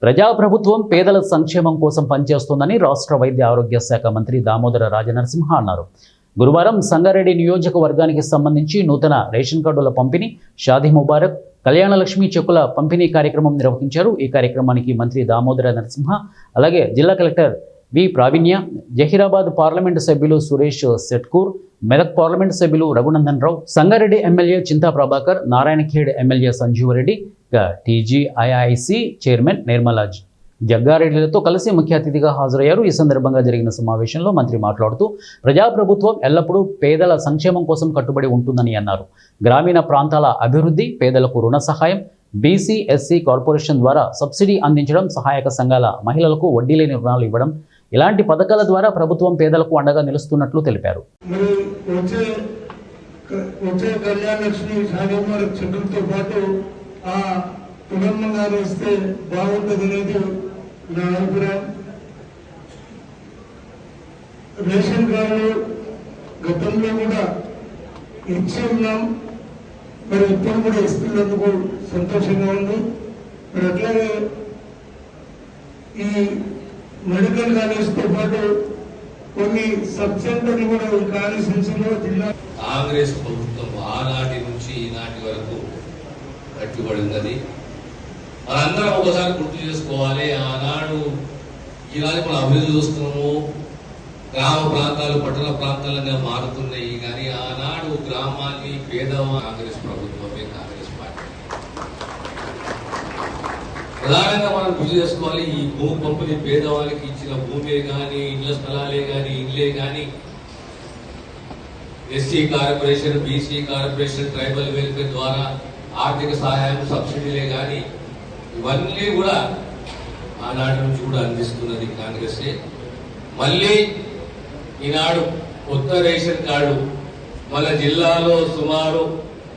ప్రజాప్రభుత్వం పేదల సంక్షేమం కోసం పనిచేస్తోందని రాష్ట్ర వైద్య ఆరోగ్య శాఖ మంత్రి దామోదర రాజనరసింహ అన్నారు. గురువారం సంగారెడ్డి నియోజకవర్గానికి సంబంధించి నూతన రేషన్ కార్డుల పంపిణీ, షాదీ ముబారక్, కళ్యాణలక్ష్మి చెక్కుల పంపిణీ కార్యక్రమం నిర్వహించారు. ఈ కార్యక్రమానికి మంత్రి దామోదర నరసింహ, అలాగే జిల్లా collector V Praveenya, Zaheerabad parliament సభ్యులు సురేష్ సెట్కూర్, మెదక్ పార్లమెంటు సభ్యులు Raghunandan Rao, Sangareddy MLA Chinta Prabhakar, Narayankhed MLA Sanjeevareddy, TGIIC chairman Nirmala జగ్గారెడ్డిలతో కలిసి ముఖ్య అతిథిగా హాజరయ్యారు. ఈ సందర్భంగా జరిగిన సమావేశంలో మంత్రి మాట్లాడుతూ ప్రజాప్రభుత్వం ఎల్లప్పుడూ పేదల సంక్షేమం కోసం కట్టుబడి ఉంటుందని అన్నారు. గ్రామీణ ప్రాంతాల అభివృద్ధి, పేదలకు రుణ సహాయం, బీసీ ఎస్సీ కార్పొరేషన్ ద్వారా సబ్సిడీ అందించడం, సహాయక సంఘాల మహిళలకు వడ్డీ లేని రుణాలు ఇవ్వడం, ఇలాంటి పథకాల ద్వారా ప్రభుత్వం పేదలకు అండగా నిలుస్తున్నట్లు తెలిపారు. ఇస్తే బాగుంటుంది అనేది నా అభిప్రాయం. రేషన్ కార్డు గతంలో కూడా ఇచ్చి ఉన్నాం, మరి ఇప్పుడు కూడా ఇస్తున్నందుకు సంతోషంగా ఉంది. మరి అట్లాగే ఈ మెడికల్ కాలేజ్తో పాటు కొన్ని సబ్ సెంటర్లు కూడా ఈ కాన్స్టిట్యూన్సీలో జిల్లా కాంగ్రెస్ ప్రభుత్వం ఆనాటి నుంచి ఈనాటి వరకు కట్టుబడింది. మనందరం ఒకసారి గుర్తు చేసుకోవాలి. ఆనాడు ఈనాడు మనం అభివృద్ధి చూస్తున్నాము, గ్రామ ప్రాంతాలు పట్టణ ప్రాంతాలుగా మారుతున్నాయి. కానీ ఆనాడు గ్రామాన్ని కాంగ్రెస్ ప్రభుత్వమే, కాంగ్రెస్ పార్టీ. ప్రధానంగా మనం గుర్తు చేసుకోవాలి, ఈ భూ పంపిణీ పేదవాళ్ళకి ఇచ్చిన భూమే కానీ, ఇళ్ల స్థలాలే కానీ, ఇళ్లే కానీ, SC corporation, BC corporation, tribal welfare ద్వారా ఆర్థిక సహాయం, సబ్సిడీలే కానీ ఇవన్నీ కూడా ఆనాటి నుంచి కూడా అందిస్తున్నది కాంగ్రెసే. మళ్ళీ ఈనాడు కొత్త రేషన్ కార్డు మన జిల్లాలో సుమారు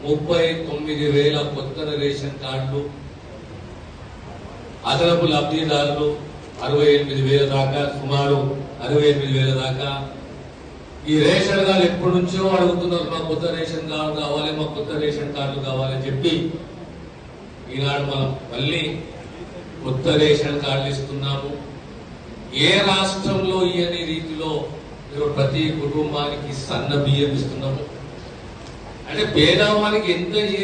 39,000 కొత్త రేషన్ కార్డులు, అదనపు లబ్ధిదారులు 68,000 దాకా, సుమారు 68,000 దాకా. ఈ రేషన్ కార్డు ఎప్పటి నుంచో అడుగుతున్నారు, మాకు కొత్త రేషన్ కార్డు కావాలి, మాకు కొత్త రేషన్ కార్డు కావాలని చెప్పి ఈనాడు మనం మళ్ళీ కొత్త రేషన్ కార్డులు ఇస్తున్నాము. ఏ రాష్ట్రంలో ఇయని రీతిలో ప్రతి కుటుంబానికి సన్న బియ్యం ఇస్తున్నాము. అంటే పేదవానికి ఎంత